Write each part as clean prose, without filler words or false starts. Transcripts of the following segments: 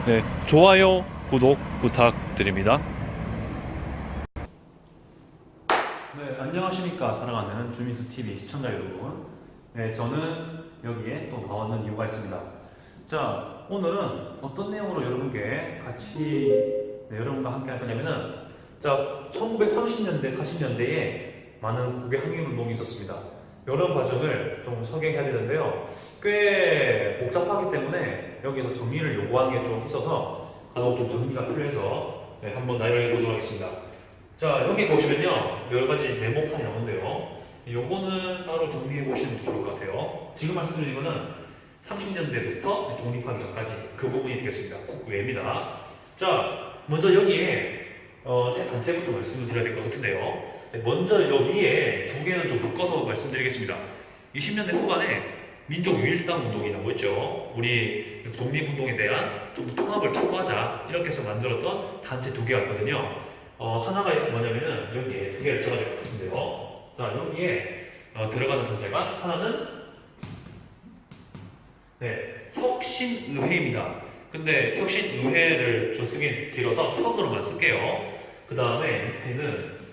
네, 좋아요, 구독 부탁드립니다. 네, 안녕하십니까. 사랑하는 주민수TV 시청자 여러분. 네, 저는 여기에 또 나왔는 이유가 있습니다. 자, 오늘은 어떤 내용으로 여러분께 같이 여러분과 함께 할 거냐면은, 자, 1930년대, 40년대에 많은 국외 항일운동이 있었습니다. 이런 과정을 좀 소개해야 되는데요. 꽤 복잡하기 때문에 여기서 정리를 요구하는 게 좀 있어서 간혹 좀 정리가 필요해서 한번 나열해 보도록 하겠습니다. 자, 여기 보시면요, 여러 가지 메모판이 나오는데요. 요거는 따로 정리해 보시면 좋을 것 같아요. 지금 말씀드린 거는 30년대부터 독립하기 전까지 그 부분이 되겠습니다. 국외입니다. 자, 먼저 여기에 세 단체부터 말씀을 드려야 될 것 같은데요. 먼저 여기에 두 개는 좀 묶어서 말씀드리겠습니다. 20년대 후반에 민족 유일당 운동이 나오고 있죠. 우리 독립운동에 대한 좀 통합을 촉구하자 이렇게 해서 만들었던 단체 두 개가 있거든요. 하나가 뭐냐면은 여기에 두 개를 적어줄 것 같은데요. 자, 여기에 들어가는 단체가 하나는 혁신의회입니다. 근데 혁신의회를 좀 쓰기 길어서 혁으로만 쓸게요. 그 다음에 밑에는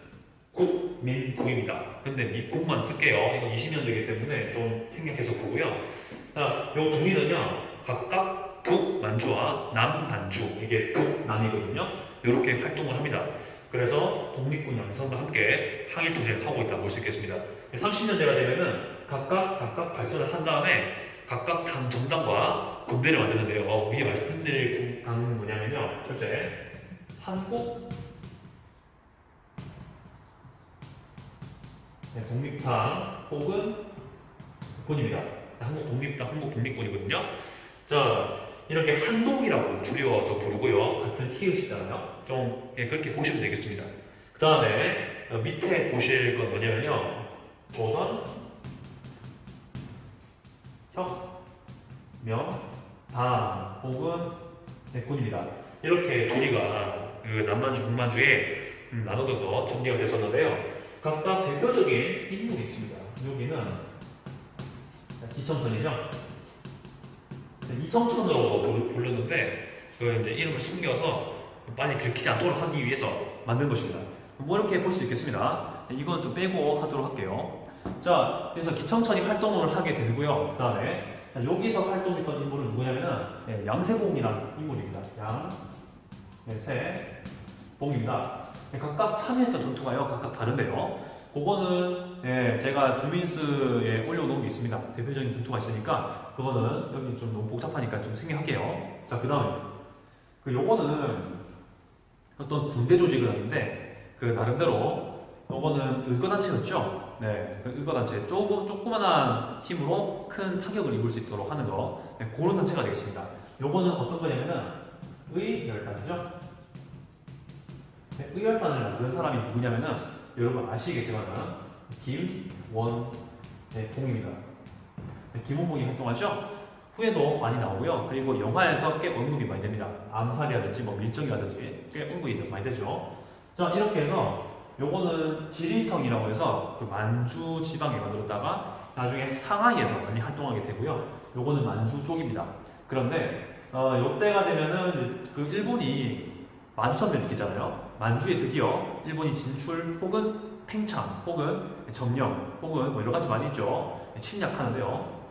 국민국입니다. 근데 미국만 쓸게요. 이거 20년대이기 때문에 좀 생략해서 보고요. 자, 요 종이는요, 각각 북만주와 남만주, 이게 북남이거든요. 이렇게 활동을 합니다. 그래서 독립군 양성과 함께 항일투쟁을 하고 있다고 볼 수 있겠습니다. 30년대가 되면은 각각 발전을 한 다음에 각각 당 정당과 군대를 만드는데요. 위에 말씀드릴 당은 뭐냐면요, 첫째, 한국 독립당 혹은 군입니다. 한국 독립당, 한국 독립군이거든요. 자, 이렇게 한독이라고 줄여서 부르고요. 같은 히읗이잖아요. 좀 그렇게 보시면 되겠습니다. 그 다음에 밑에 보실 건 뭐냐면요, 조선 혁명당 혹은 군입니다. 이렇게 우리가 그 남만주, 북만주에 나눠져서 정리가 됐었는데요. 각각 대표적인 인물이 있습니다. 여기는 기청천이죠. 이청천으로 불렀는데 그 이제 이름을 숨겨서 빨리 들키지 않도록 하기 위해서 만든 것입니다. 뭐 이렇게 볼 수 있겠습니다. 이건 좀 빼고 하도록 할게요. 자, 그래서 기청천이 활동을 하게 되고요. 그 다음에 여기서 활동했던 인물은 누구냐면은 양세봉이라는 인물입니다. 양세봉입니다. 각각 참여했던 전투가요, 각각 다른데요. 그거는 제가 주민스에 올려놓은 게 있습니다. 대표적인 전투가 있으니까 그거는 여기 좀 너무 복잡하니까 좀 생략할게요. 자, 그 다음에 요거는 어떤 군대 조직은 아닌데 그 나름대로 요거는 의거단체였죠. 네, 그 의거단체 조그만한 힘으로 큰 타격을 입을 수 있도록 하는 거, 그런 단체가 되겠습니다. 요거는 어떤 거냐면은 의열단이죠. 의열단을 만든 사람이 누구냐면은 여러분 아시겠지만 김원봉입니다. 김원봉이 활동하죠. 후에도 많이 나오고요. 그리고 영화에서 꽤 언급이 많이 됩니다. 암살이라든지 뭐 밀정이라든지 꽤 언급이 많이 되죠. 자, 이렇게 해서 요거는 지리성이라고 해서 그 만주 지방에 만들었다가 나중에 상하이에서 많이 활동하게 되고요. 요거는 만주 쪽입니다. 그런데 요때가 되면은 그 일본이 만주선을 느끼잖아요. 만주에 드디어 일본이 진출 혹은 팽창 혹은 점령 혹은 뭐 여러 가지 많이 있죠. 침략하는데요.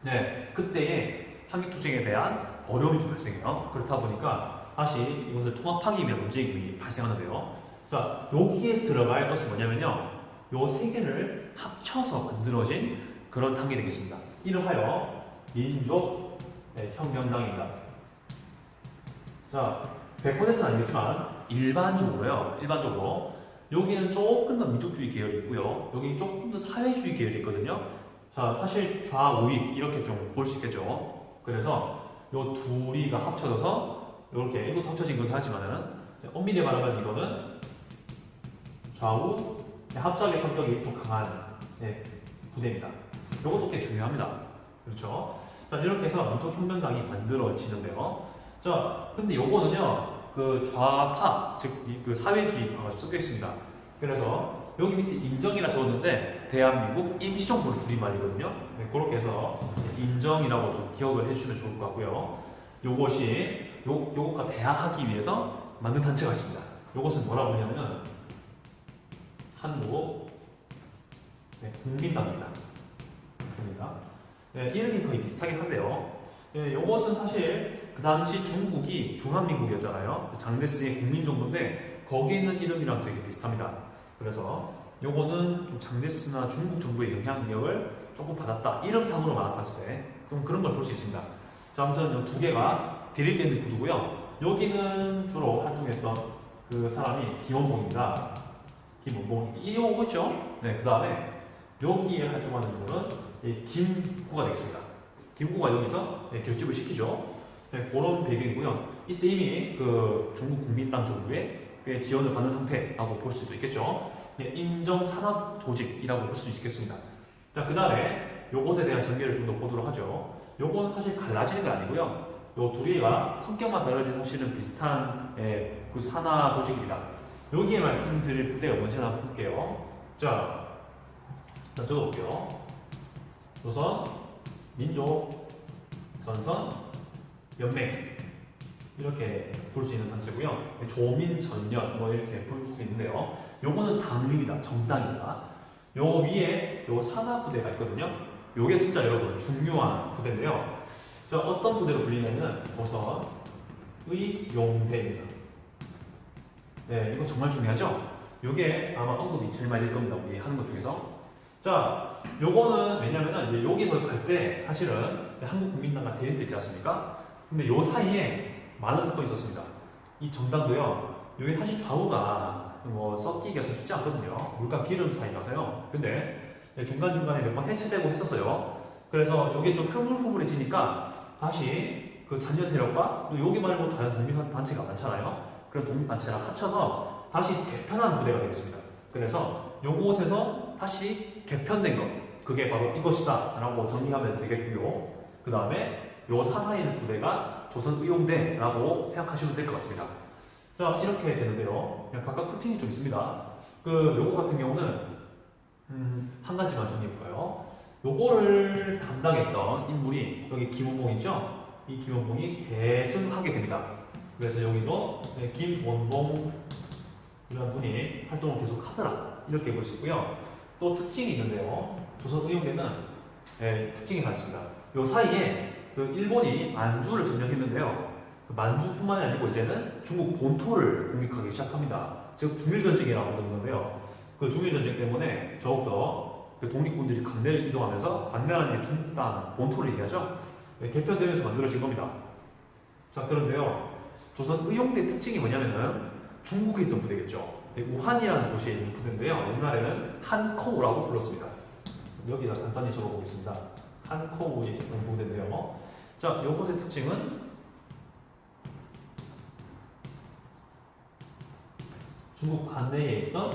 네, 그때의 항일투쟁에 대한 어려움이 좀 발생해요. 그렇다 보니까 다시 이것을 통합하기 위한 논쟁이 발생하는데요. 자, 여기에 들어갈 것은 뭐냐면요, 요 세 개를 합쳐서 만들어진 그런 당이 되겠습니다. 이름하여 민족혁명당입니다. 자, 100%는 아니겠지만 일반적으로 여기는 조금 더 민족주의 계열이 있고요, 여기는 조금 더 사회주의 계열이 있거든요. 자, 사실 좌우익 이렇게 좀 볼 수 있겠죠. 그래서 요 둘이가 합쳐져서 이렇게, 이것도 합쳐진 거긴 하지만은 엄밀히 말하면 이거는 좌우 합작의 성격이 좀 강한 부대입니다. 이것도 꽤 중요합니다. 그렇죠? 자, 이렇게 해서 민족혁명당이 만들어지는데요. 자, 근데 요거는요, 그 좌파, 즉 그 사회주의가 섞여 있습니다. 그래서 여기 밑에 인정이라 적었는데 대한민국 임시정부를 줄임말이거든요. 그렇게 해서 인정이라고 좀 기억을 해주시면 좋을 것 같고요. 요것이 요것과 대항하기 위해서 만든 단체가 있습니다. 요것은 뭐라고 하냐면 한국 국민당입니다. 이름이 거의 비슷하긴 한데요. 요것은 사실 그 당시 중국이 중화민국이었잖아요. 장제스의 국민 정부인데 거기 있는 이름이랑 되게 비슷합니다. 그래서 요거는 좀 장제스나 중국 정부의 영향력을 조금 받았다. 이름상으로만 봤을 때 좀 그런 걸 볼 수 있습니다. 자, 아무튼 이 두 개가 디렉트 있는 구도고요. 여기는 주로 활동했던 그 사람이 김원봉입니다. 김원봉. 이거 있죠? 네, 그 다음에 여기에 활동하는 분은 김구가 되겠습니다. 김구가 여기서 결집을 시키죠. 네, 그런 배경이고요. 이때 이미 그 중국 국민당 정부에 지원을 받는 상태라고 볼 수도 있겠죠. 인정 산업 조직이라고 볼 수 있겠습니다. 자, 그 다음에 요것에 대한 전개를 좀 더 보도록 하죠. 요건 사실 갈라지는 게 아니고요. 요 둘이가 성격만 다르지 사실은 비슷한 그 산하 조직입니다. 여기에 말씀드릴 부대가 뭔지 한번 볼게요. 자, 적어볼게요. 조선 민족 선선 연맹 이렇게 볼 수 있는 단체고요. 조민전연 뭐 이렇게 볼 수 있는데요. 요거는 당입니다. 정당입니다. 요 위에 요 산하 부대가 있거든요. 요게 진짜 여러분 중요한 부대인데요. 자, 어떤 부대로 불리냐면 조선 의용대입니다. 네, 이거 정말 중요하죠? 요게 아마 언급이 제일 많이 될 겁니다. 우리 하는 것 중에서. 자, 요거는 왜냐면은 이제 여기서 갈 때 사실은 한국 국민당과 대립돼 있지 않습니까? 근데 요 사이에 많은 사건이 있었습니다. 이 정당도요, 여기 사실 좌우가 뭐 섞이기가 쉽지 않거든요. 물과 기름 사이라서요. 근데 중간중간에 몇 번 해체되고 했었어요. 그래서 여기 좀 흐물흐물해지니까 다시 그 잔여 세력과 여기 말고 다른 독립단체가 많잖아요. 그런 독립단체랑 합쳐서 다시 개편한 부대가 되겠습니다. 그래서 요곳에서 다시 개편된 것, 그게 바로 이것이다 라고 정리하면 되겠고요. 그 다음에 요 상하에 있는 부대가 조선의용대라고 생각하시면 될 것 같습니다. 자, 이렇게 되는데요. 그냥 각각 특징이 좀 있습니다. 요거 같은 경우는 한 가지만 정리해볼까요? 요거를 담당했던 인물이 여기 김원봉 있죠? 이 김원봉이 계승하게 됩니다. 그래서 여기도 김원봉이라는 분이 활동을 계속 하더라 이렇게 볼 수 있고요. 또 특징이 있는데요. 조선의용대는 특징이 하나 있습니다. 요 사이에 그 일본이 만주를 점령했는데요. 그 만주뿐만이 아니고 이제는 중국 본토를 공격하기 시작합니다. 즉 중일전쟁이라고 부르는 건데요. 그 중일전쟁 때문에 더욱더 그 독립군들이 관내를 이동하면서 관내라는 게 중국 땅 본토를 얘기하죠. 개편되면서 만들어진 겁니다. 자, 그런데요. 조선의용대 특징이 뭐냐면은 중국에 있던 부대겠죠. 우한이라는 곳에 있는 부대인데요. 옛날에는 한커우라고 불렀습니다. 여기다 간단히 적어보겠습니다. 한커우에 있었던 부대인데요. 자, 이곳의 특징은 중국 관내에 있던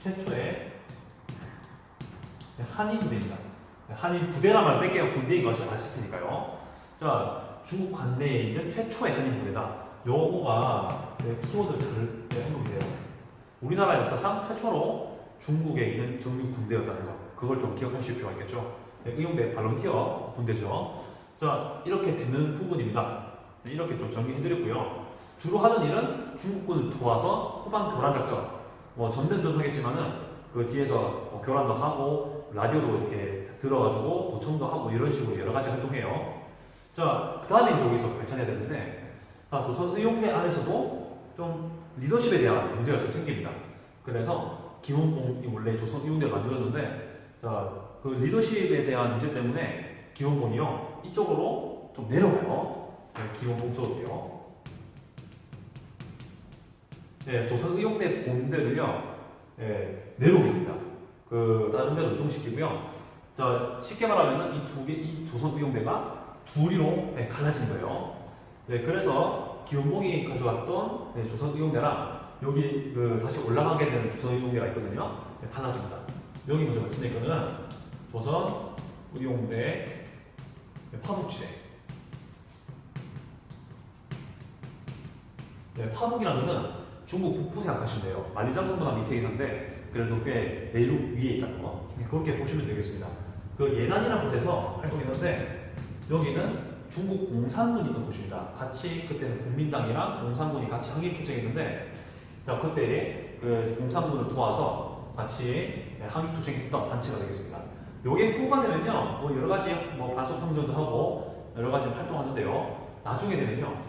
최초의 한인 부대입니다. 한인 부대란 말 뺄게요. 군대인 것이 아실 테니까요. 자, 중국 관내에 있는 최초의 한인 부대다. 요거가 키워드 잘 언급이 돼요. 우리나라 역사상 최초로 중국에 있는 정규 군대였다는 거. 그걸 좀 기억하실 필요가 있겠죠. 의용대 발론티어 군대죠. 자, 이렇게 되는 부분입니다. 이렇게 좀 정리해드렸고요. 주로 하는 일은 중국군을 도와서 후방 교란 작전, 뭐 전면전 하겠지만은 그 뒤에서 교란도 하고 라디오도 이렇게 들어가지고 도청도 하고 이런 식으로 여러 가지 활동해요. 자, 그 다음에 이제 여기서 발전해야 되는데, 조선의용대 안에서도 좀 리더십에 대한 문제가 좀 생깁니다. 그래서 김원봉이 원래 조선의용대를 만들었는데, 자, 그 리더십에 대한 문제 때문에 김원봉이요 이쪽으로 좀 내려가요. 네, 김원봉 적을게요. 네, 조선의용대 본대를요 내려옵니다. 그 다른 데로 이동시키고요. 자, 쉽게 말하면은 이 조선의용대가 둘이로 갈라진 거예요. 네, 그래서 김원봉이 가져왔던 조선의용대랑 여기 다시 올라가게 되는 조선의용대가 있거든요. 네, 달라집니다. 여기 먼저 말씀드릴 거는 조선의용대 파북지대. 네, 파북이라는 거는 중국 북부 생각하시면 돼요. 만리장성보다 밑에 있는데 그래도 꽤 내륙 위에 있다는 거. 네, 그렇게 보시면 되겠습니다. 그 예난이라는 곳에서 활동했는데 여기는 중국 공산군이 있던 곳입니다. 같이 그때는 국민당이랑 공산군이 같이 항일 투쟁했는데, 자 그때 그 공산군을 도와서 같이 항일 투쟁했던 단체가 되겠습니다. 요게 후가 되면요, 뭐 여러 가지 뭐 반소탕전도 하고 여러 가지 활동하는데요. 나중에 되면요,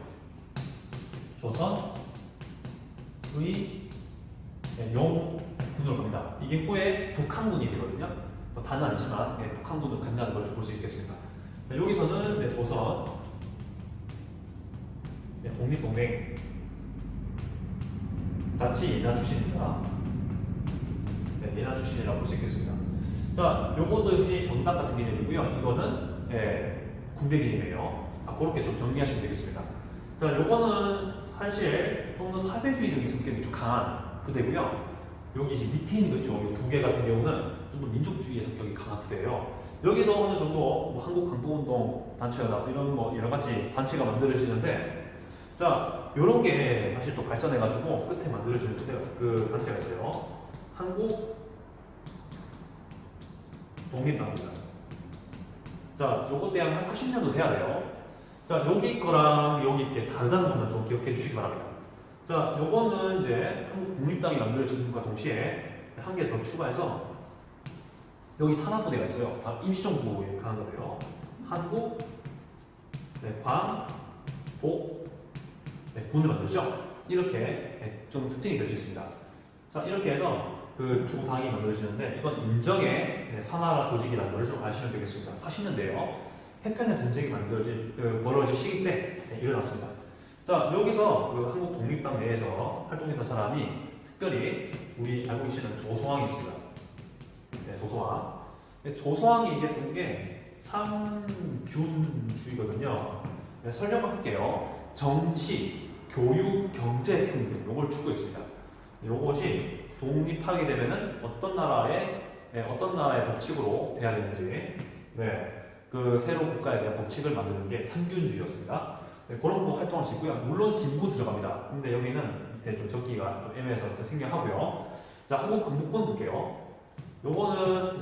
조선의 용군으로 갑니다. 이게 후에 북한군이 되거든요. 뭐 다는 아니지만 북한군으로 간다는 걸 볼 수 있겠습니다. 여기서는 조선 독립동맹 같이 예나 출신입니다. 예나 출신이라고 볼 수 있겠습니다. 자, 요것도 역시 정당 같은 개념이고요. 이거는 군대 개념이에요. 그렇게 좀 정리하시면 되겠습니다. 자, 요거는 사실 좀 더 사회주의적인 성격이 좀 강한 부대고요. 여기 밑에 있는 거 있죠. 이 두 개 같은 경우는 좀 더 민족주의 성격이 강한 부대예요. 여기도 어느 정도 뭐 한국 강보운동 단체나 이런 뭐 여러 가지 단체가 만들어지는데, 자, 요런 게 사실 또 발전해가지고 끝에 만들어지는 부대가 그 단체가 있어요. 한국 독립당입니다. 자, 요것 대한 한 40년도 돼야 돼요. 자, 여기 거랑 여기 게 다르다는 것만 좀 기억해 주시기 바랍니다. 자, 요거는 이제 한국 독립당이 만들어지는 것과 동시에 한 개 더 추가해서 여기 산하부대가 있어요. 다 임시정부에 가는 거예요. 한국 광복 군을 만들죠. 이렇게 좀 특징이 될 수 있습니다. 자, 이렇게 해서 그 두 당이 만들어지는데, 이건 인정의 산하 조직이라는 걸 좀 아시면 되겠습니다. 40년대에요. 태평양 전쟁이 벌어질 시기 때 일어났습니다. 자, 여기서 그 한국 독립당 내에서 활동했던 사람이 특별히 우리 알고 계시는 조소왕이 있습니다. 조소왕. 조소왕이 얘기했던 게 삼균주의거든요. 설명을 할게요. 정치, 교육, 경제, 평등, 요걸 추구했습니다. 요것이 독립하게 되면은 어떤 나라의 법칙으로 돼야 되는지, 그 새로운 국가에 대한 법칙을 만드는 게 삼균주의였습니다. 그런 거 활동할 수 있고요. 물론 김구 들어갑니다. 근데 여기는 밑에 좀 적기가 좀 애매해서 생략하고요. 자, 한국 강북군 볼게요. 요거는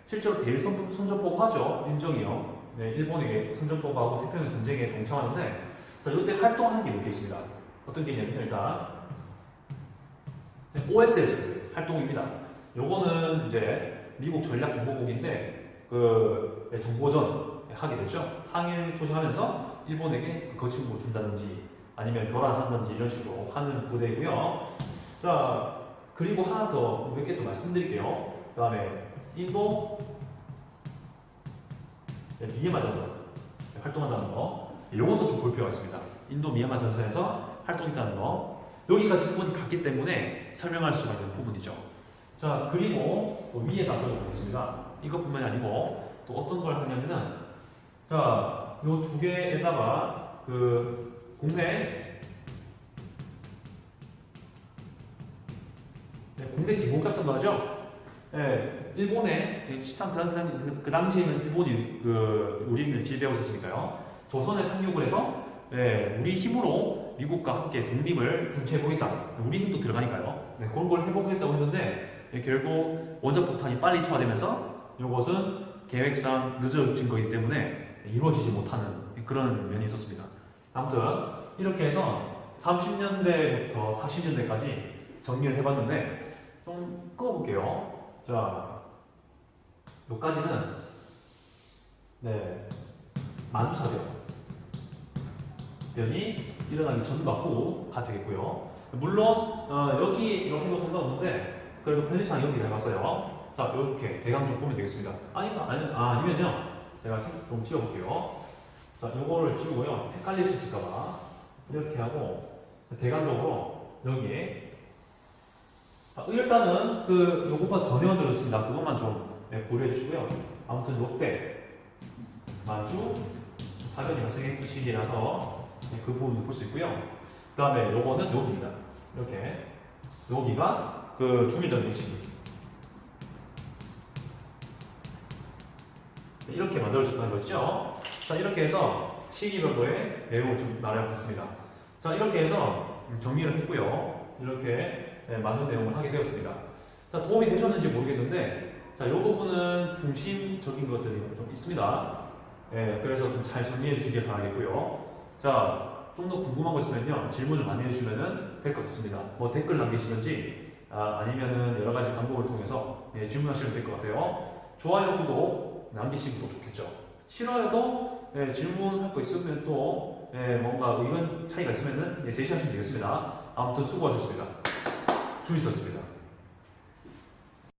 실제로 대일 선전포고 하죠. 인정이요. 일본에게 선전포고하고 태평양 전쟁에 동참하는데, 자, 이때 활동하는 게 몇 개 있습니다. 어떤 게 있냐면 일단 OSS 활동입니다. 요거는 이제 미국 전략정보국인데 그 정보전 하게 되죠. 항일 투쟁하면서 일본에게 거침을 준다든지 아니면 교란한다든지 이런 식으로 하는 부대이고요. 자, 그리고 하나 더 몇 개 또 말씀드릴게요. 그 다음에 인도 미얀마 전선 활동한다는 거, 요것도 좀 볼 필요가 있습니다. 인도 미얀마 전선에서 활동했다는 거, 여기까지 부분이 같기 때문에 설명할 수가 있는 부분이죠. 자, 그리고 또 위에다 적어보겠습니다. 이것뿐만이 아니고 또 어떤 걸 하냐면은, 자, 요 두 개에다가 그 국내 진공작전도 하죠. 일본의 식당 그 당시에는 일본이 우리를 지배하고 있었으니까요. 조선에 상륙을 해서 우리 힘으로 미국과 함께 독립을 경치해보겠다. 우리 힘도 들어가니까요. 그런 걸 해보겠다고 했는데 결국 원자폭탄이 빨리 투하되면서 이것은 계획상 늦어진 거기 때문에 이루어지지 못하는 그런 면이 있었습니다. 아무튼 이렇게 해서 30년대부터 40년대까지 정리를 해봤는데 좀 끄어볼게요. 자, 여기까지는 만주사변이 일어나기 전과 후가 되겠고요. 물론 여기 이렇게 해도 상관없는데 그래도 편의상 여기 해봤어요. 자, 이렇게 대강좀 보면 되겠습니다. 아니면요, 제가 좀 지워볼게요. 자, 요거를 지우고요. 좀 헷갈릴 수 있을까봐 이렇게 하고 대강적으로 여기에 일단은 요것보다 전혀 들었습니다. 그것만 좀 고려해 주시고요. 아무튼 요때 만주 사변이 발생했던 시기라서 그 부분을 볼 수 있고요. 그 다음에 요거는 여기입니다. 이렇게 여기가 그 중일전쟁 시기, 이렇게 만들어졌다는 거죠. 자, 이렇게 해서 시기별로의 내용을 좀 말해봤습니다. 자, 이렇게 해서 정리를 했고요. 이렇게 맞는 내용을 하게 되었습니다. 자, 도움이 되셨는지 모르겠는데, 자, 이 부분은 중심적인 것들이 좀 있습니다. 예, 그래서 좀 잘 정리해 주시길 바라겠고요. 자, 좀 더 궁금한 거 있으면요, 질문을 많이 해주시면 될 것 같습니다. 뭐 댓글 남기시든지, 아니면은 여러 가지 방법을 통해서 예, 질문하시면 될 것 같아요. 좋아요, 구독 남기시면 또 좋겠죠. 싫어요도 예, 질문할 거 있으면 또 예, 뭔가 의견 차이가 있으면은 예, 제시하시면 되겠습니다. 아무튼 수고하셨습니다. 좀 있었습니다.